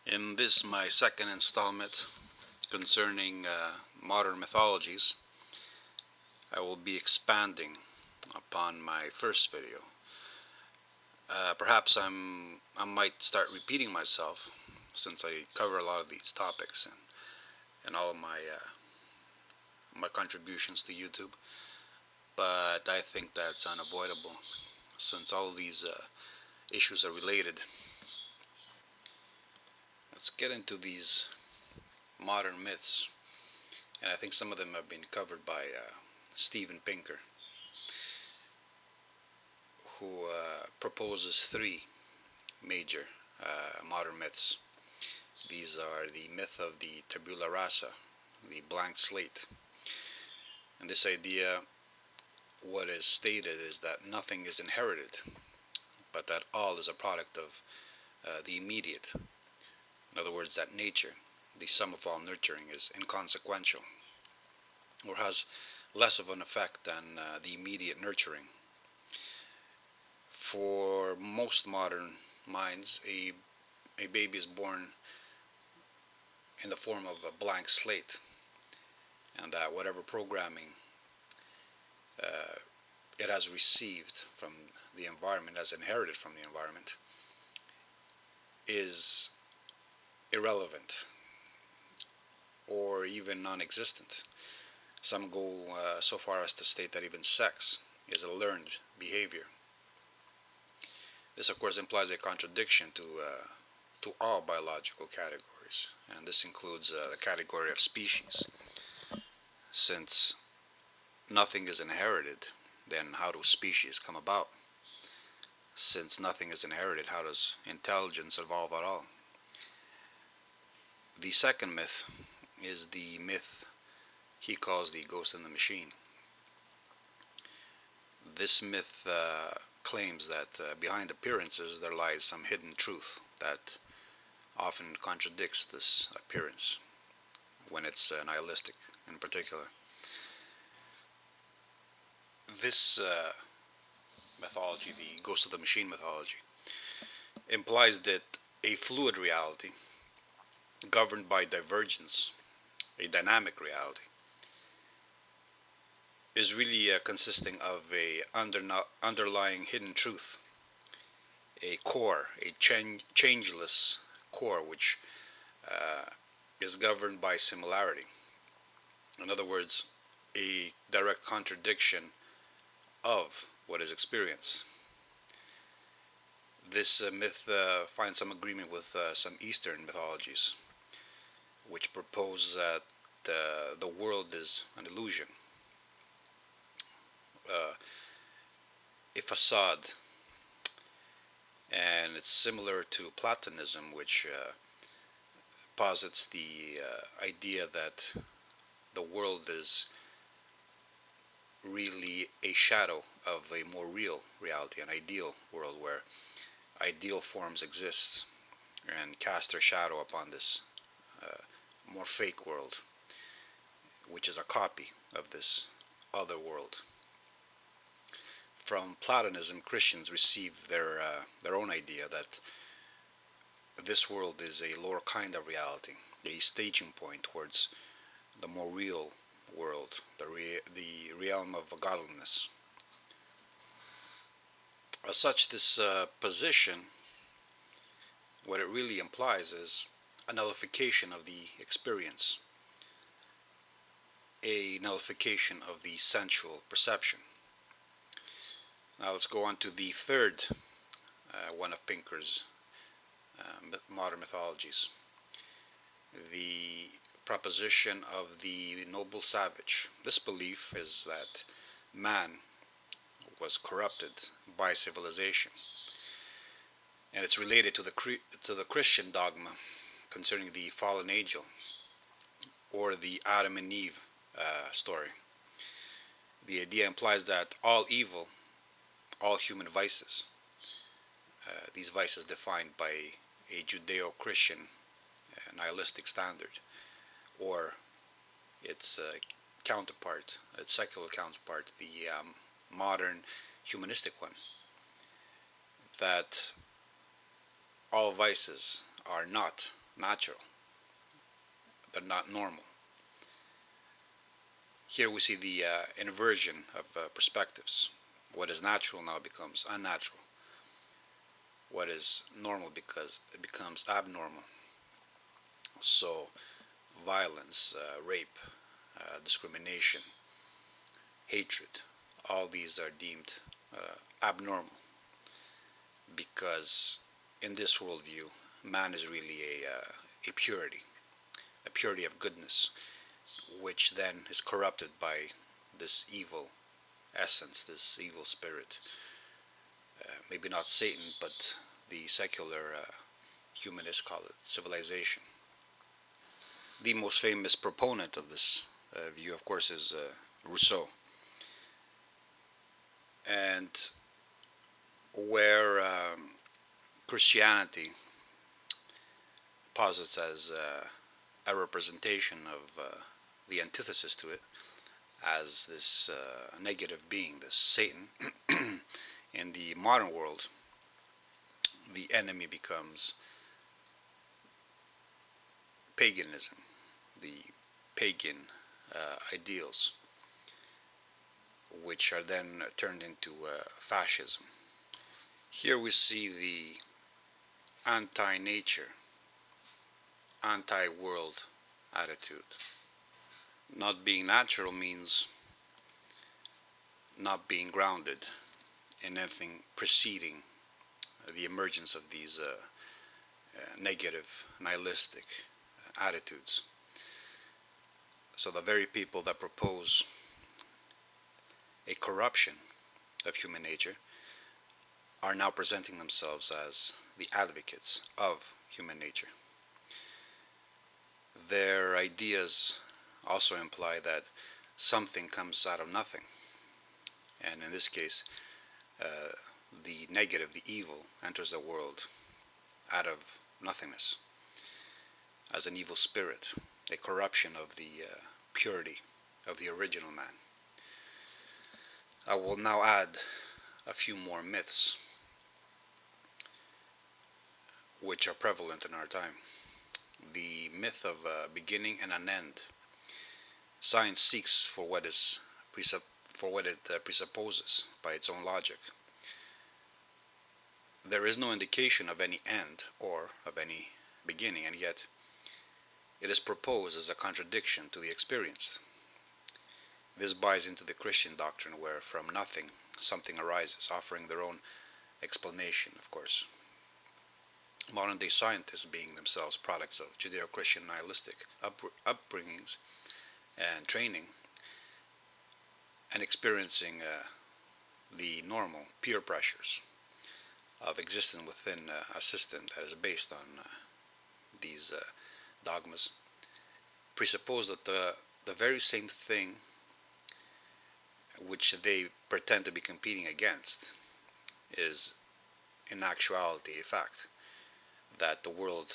In this, my second installment concerning modern mythologies, I will be expanding upon my first video. Perhaps I might start repeating myself since I cover a lot of these topics and all of my contributions to YouTube, but I think that's unavoidable since all of these issues are related. Let's get into these modern myths, and I think some of them have been covered by Steven Pinker, who proposes three major modern myths. These are the myth of the tabula rasa, the blank slate. And this idea, what is stated is that nothing is inherited, but that all is a product of the immediate. In other words, that nature, the sum of all nurturing, is inconsequential, or has less of an effect than the immediate nurturing. For most modern minds, a baby is born in the form of a blank slate, and that whatever programming it has received from the environment, has inherited from the environment, is irrelevant or even non-existent. Some go so far as to state that even sex is a learned behavior. This, of course, implies a contradiction to all biological categories, and this includes the category of species. Since nothing is inherited, then how do species come about? Since nothing is inherited, how does intelligence evolve at all? The second myth is the myth he calls the ghost in the machine. This myth claims that behind appearances there lies some hidden truth that often contradicts this appearance when it's nihilistic in particular. This mythology, the ghost of the machine mythology, implies that a fluid reality governed by divergence, a dynamic reality, is really consisting of a underlying hidden truth, a core, a changeless core, which is governed by similarity. In other words, a direct contradiction of what is experienced. This myth finds some agreement with some Eastern mythologies, which propose that the world is an illusion, a facade, and it's similar to Platonism, which posits the idea that the world is really a shadow of a more real reality, an ideal world where ideal forms exist and cast their shadow upon this more fake world, which is a copy of this other world. From Platonism, Christians receive their own idea that this world is a lower kind of reality, a staging point towards the more real world, the realm of godliness. As such, this position, what it really implies is a nullification of the experience, a nullification of the sensual perception. Now let's go on to the third one of Pinker's modern mythologies, the proposition of the noble savage. This belief is that man was corrupted by civilization, and it's related to the Christian dogma concerning the fallen angel, or the Adam and Eve story. The idea implies that all evil, all human vices, these vices defined by a Judeo-Christian nihilistic standard, or its counterpart, its secular counterpart, the modern humanistic one, that all vices are not natural. They're not normal. Here we see the inversion of perspectives. What is natural now becomes unnatural. What is normal because it becomes abnormal. So violence, rape, discrimination, hatred, all these are deemed abnormal because in this worldview, man is really a purity of goodness, which then is corrupted by this evil essence, this evil spirit. Maybe not Satan, but the secular humanists call it civilization. The most famous proponent of this view, of course, is Rousseau. And where Christianity posits as a representation of the antithesis to it, as this negative being, this Satan, in the modern world, the enemy becomes paganism, the pagan ideals, which are then turned into fascism. Here we see the anti-nature, anti-world attitude. Not being natural means not being grounded in anything preceding the emergence of these negative, nihilistic attitudes. So the very people that propose a corruption of human nature are now presenting themselves as the advocates of human nature. Their ideas also imply that something comes out of nothing, and in this case, the negative, the evil, enters the world out of nothingness as an evil spirit, a corruption of the purity of the original man. I will now add a few more myths which are prevalent in our time. The myth of a beginning and an end. Science seeks for what it presupposes by its own logic. There is no indication of any end or of any beginning, and yet it is proposed as a contradiction to the experienced. This buys into the Christian doctrine where from nothing something arises, offering their own explanation, of course. Modern day scientists being themselves products of Judeo-Christian nihilistic upbringings and training, and experiencing the normal peer pressures of existence within a system that is based on these dogmas, presuppose that the very same thing which they pretend to be competing against is in actuality a fact, that the world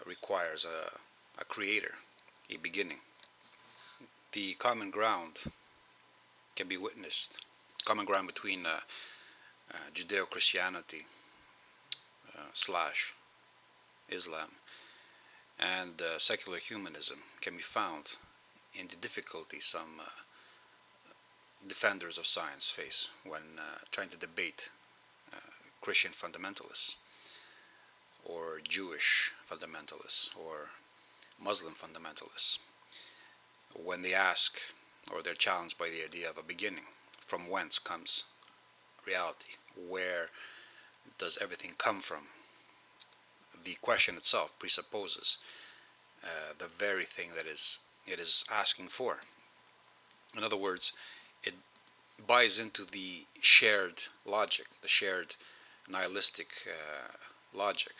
requires a creator, a beginning. The common ground can be witnessed, common ground between Judeo-Christianity slash Islam and secular humanism can be found in the difficulty some defenders of science face when trying to debate Christian fundamentalists or Jewish fundamentalists or Muslim fundamentalists, when they ask or they're challenged by the idea of a beginning. From whence comes reality? Where does everything come from? The question itself presupposes the very thing that it is asking for. In other words, it buys into the shared logic, the shared nihilistic logic,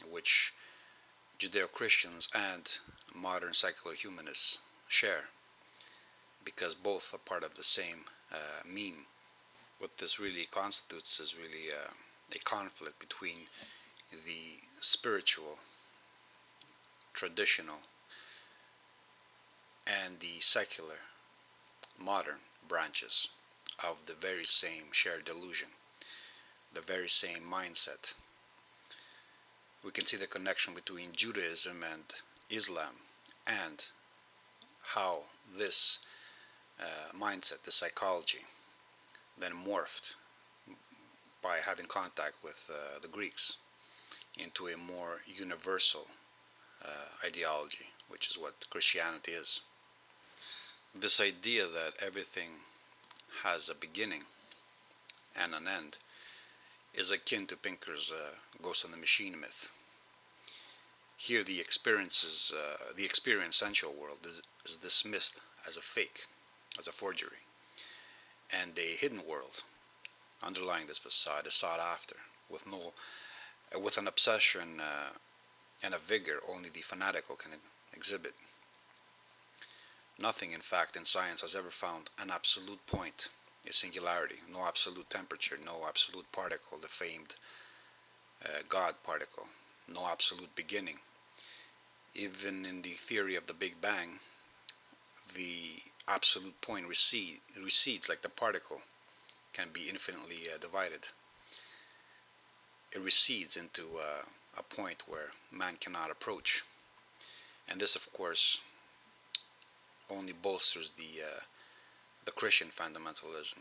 which Judeo-Christians and modern secular humanists share, because both are part of the same meme. What this really constitutes is really a conflict between the spiritual, traditional, and the secular, modern branches of the very same shared delusion, the very same mindset. we can see the connection between Judaism and Islam, and how this mindset, this psychology, then morphed by having contact with the Greeks into a more universal ideology, which is what Christianity is. This idea that everything has a beginning and an end is akin to Pinker's Ghost in the Machine myth. Here, the experiential world is dismissed as a fake, as a forgery, and a hidden world underlying this facade is sought after with an obsession and a vigor only the fanatical can exhibit. Nothing, in fact, in science has ever found an absolute point, a singularity, no absolute temperature, no absolute particle, the famed God particle, no absolute beginning. Even in the theory of the Big Bang, the absolute point recedes like the particle can be infinitely divided. It recedes into a point where man cannot approach. And this, of course, only bolsters the Christian fundamentalism,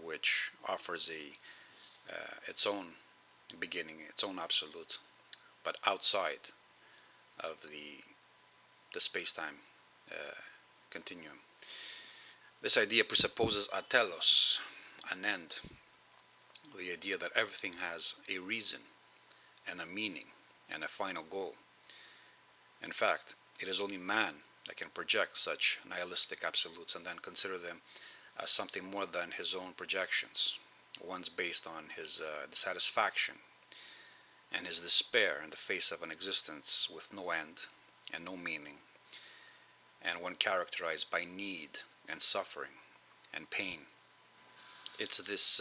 which offers its own beginning, its own absolute, but outside of the space-time continuum. This idea presupposes a telos, an end, the idea that everything has a reason and a meaning and a final goal. In fact, it is only man that can project such nihilistic absolutes and then consider them as something more than his own projections, ones based on his dissatisfaction and his despair in the face of an existence with no end and no meaning, and one characterized by need and suffering and pain. It's this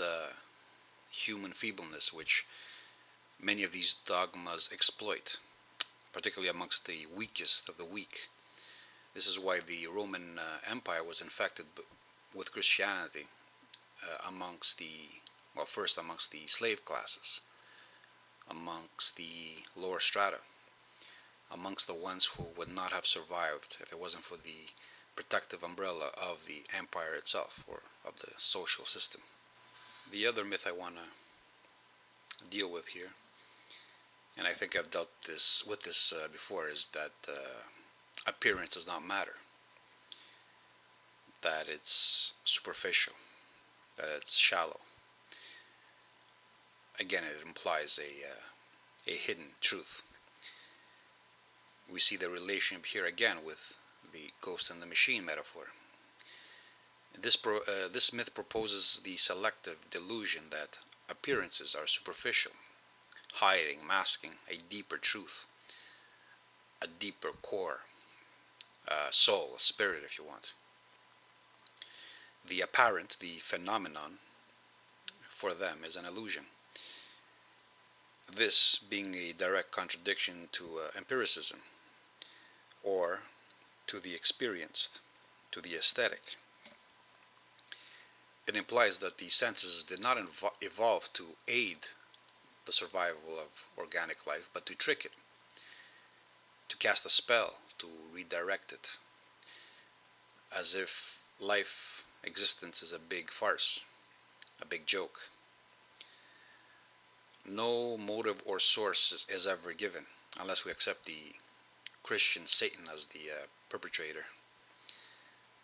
human feebleness which many of these dogmas exploit, particularly amongst the weakest of the weak. This is why the Roman Empire was infected with Christianity first amongst the slave classes, amongst the lower strata, amongst the ones who would not have survived if it wasn't for the protective umbrella of the empire itself, or of the social system. The other myth I want to deal with here, and I think I've dealt with this before, is that appearance does not matter, that it's superficial, that it's shallow. Again, it implies a hidden truth. We see the relationship here again with the ghost and the machine metaphor. This myth proposes the selective delusion that appearances are superficial, hiding, masking a deeper truth, a deeper core, soul, a spirit, if you want. The apparent, the phenomenon, for them is an illusion. This being a direct contradiction to empiricism, or to the experienced, to the aesthetic. It implies that the senses did not evolve to aid the survival of organic life, but to trick it, to cast a spell, to redirect it, as if existence is a big farce, a big joke. No motive or source is ever given, unless we accept the Christian Satan as the perpetrator.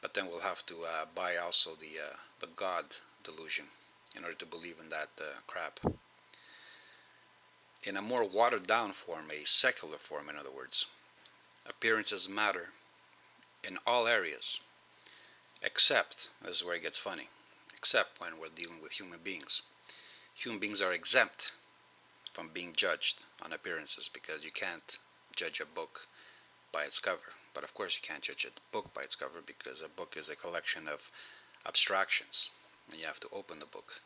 But then we'll have to buy also the God delusion in order to believe in that crap. In a more watered down form, a secular form in other words, appearances matter in all areas, except, this is where it gets funny, except when we're dealing with human beings. Human beings are exempt from being judged on appearances, because you can't judge a book by its cover. But of course you can't judge a book by its cover, because a book is a collection of abstractions and you have to open the book,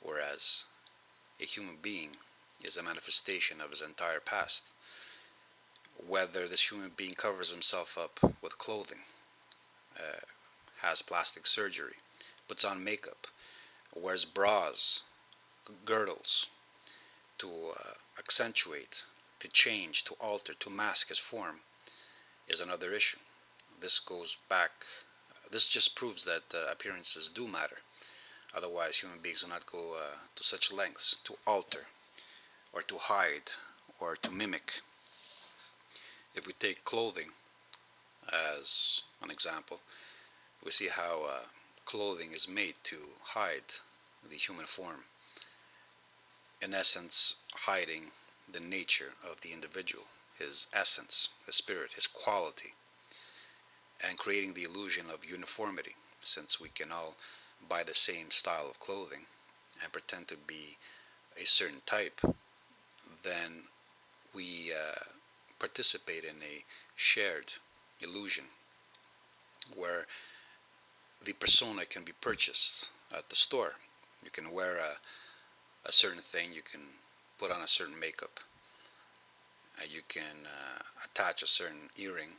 whereas a human being is a manifestation of his entire past. Whether this human being covers himself up with clothing, has plastic surgery, puts on makeup, wears bras, girdles to accentuate to change, to alter, to mask his form is another issue. This goes back, this just proves that appearances do matter. Otherwise, human beings do not go to such lengths to alter or to hide or to mimic. If we take clothing as an example, we see how clothing is made to hide the human form, in essence, hiding the nature of the individual, his essence, his spirit, his quality, and creating the illusion of uniformity, since we can all buy the same style of clothing and pretend to be a certain type, then we participate in a shared illusion where the persona can be purchased at the store. You can wear a certain thing, you can put on a certain makeup, you can attach a certain earring,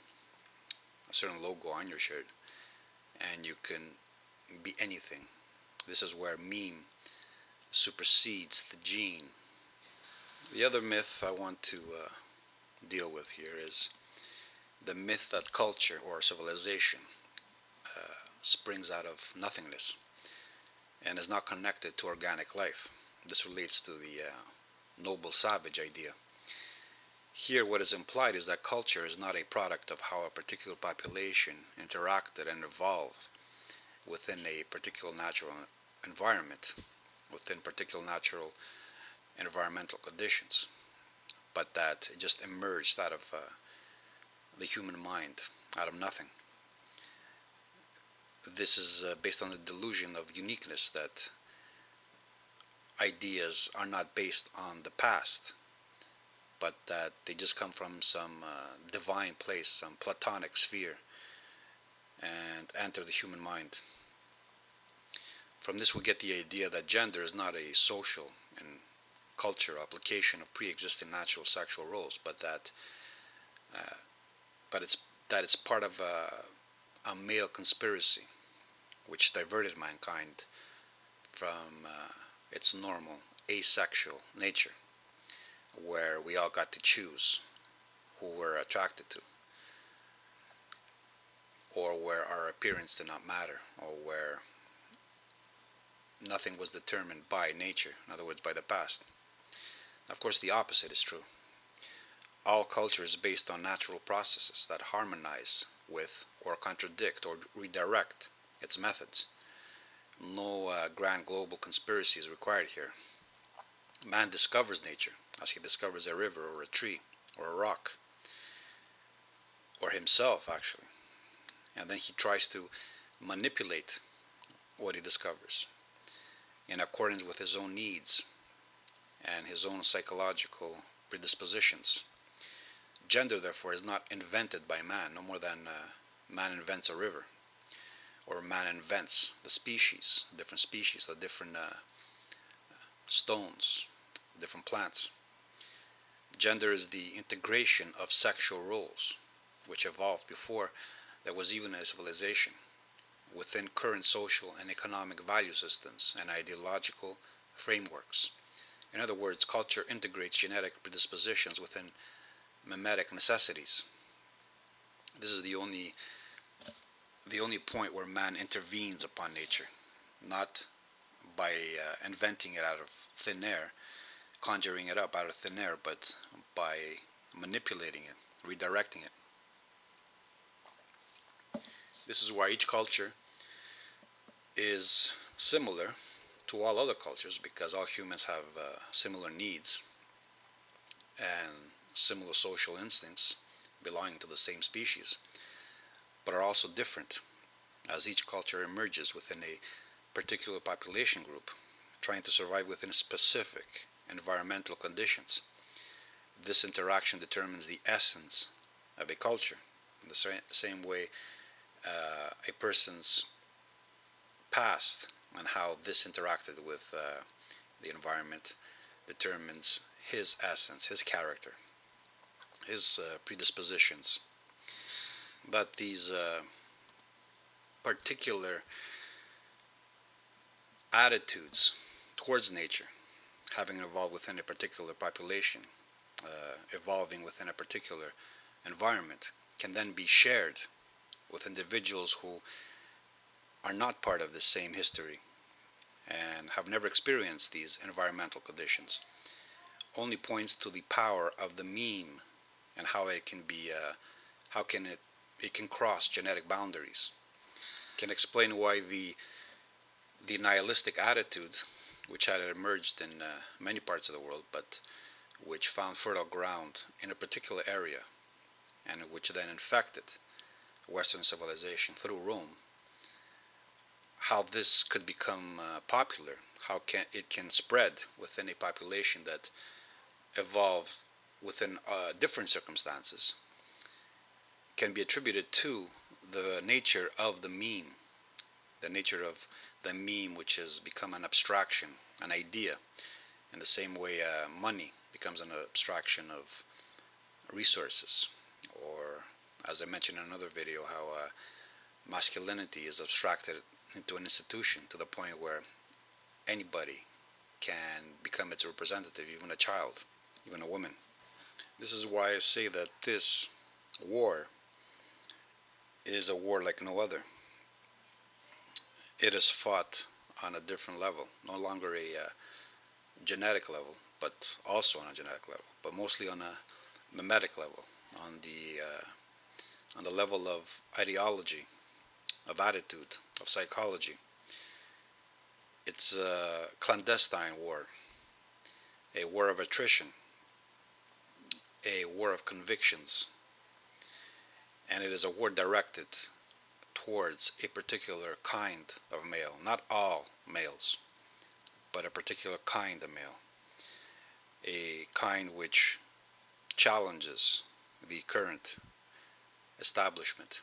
a certain logo on your shirt, and you can be anything. This is where meme supersedes the gene. The other myth I want to deal with here is the myth that culture or civilization springs out of nothingness and is not connected to organic life. This relates to the noble savage idea. Here, what is implied is that culture is not a product of how a particular population interacted and evolved within a particular natural environment, within particular natural environmental conditions, but that it just emerged out of the human mind, out of nothing. This is based on the delusion of uniqueness that ideas are not based on the past, but that they just come from some divine place, some platonic sphere, and enter the human mind. From this we get the idea that gender is not a social and cultural application of pre-existing natural sexual roles, but that uh, it's part of a male conspiracy which diverted mankind from its normal asexual nature, where we all got to choose who we're attracted to, or where our appearance did not matter, or where nothing was determined by nature, in other words, by the past. Of course, the opposite is true. All culture is based on natural processes that harmonize with or contradict or redirect its methods. No grand global conspiracy is required here. Man discovers nature as he discovers a river or a tree or a rock, or himself actually, and then he tries to manipulate what he discovers in accordance with his own needs and his own psychological predispositions. Gender, therefore, is not invented by man, no more than man invents a river, or man invents the species, different species, the different stones, different plants. Gender is the integration of sexual roles, which evolved before there was even a civilization, within current social and economic value systems and ideological frameworks. In other words, culture integrates genetic predispositions within mimetic necessities. This is the only point where man intervenes upon nature, not by inventing it out of thin air, conjuring it up out of thin air, but by manipulating it, redirecting it. This is why each culture is similar to all other cultures, because all humans have similar needs and similar social instincts belonging to the same species, but are also different as each culture emerges within a particular population group, trying to survive within specific environmental conditions. This interaction determines the essence of a culture. In the same way, a person's past and how this interacted with the environment determines his essence, his character, his predispositions. But these particular attitudes towards nature, having evolved within a particular population, evolving within a particular environment can then be shared with individuals who are not part of the same history and have never experienced these environmental conditions, only points to the power of the meme and how it can be, how can it can cross genetic boundaries. Can explain why the nihilistic attitude, which had emerged in many parts of the world, but which found fertile ground in a particular area, and which then infected Western civilization through Rome, how this could become popular, how it can spread within a population that evolved within different circumstances, can be attributed to the nature of the meme, the nature of the meme, which has become an abstraction, an idea, in the same way money becomes an abstraction of resources, or as I mentioned in another video, how masculinity is abstracted into an institution to the point where anybody can become its representative, even a child, even a woman. This is why I say that this war is a war like no other. It is fought on a different level, no longer a genetic level, but also on a genetic level, but mostly on a mimetic level, on the level of ideology, of attitude, of psychology. It's a clandestine war, a war of attrition, a war of convictions, and it is a war directed towards a particular kind of male, not all males, but a particular kind of male, a kind which challenges the current establishment,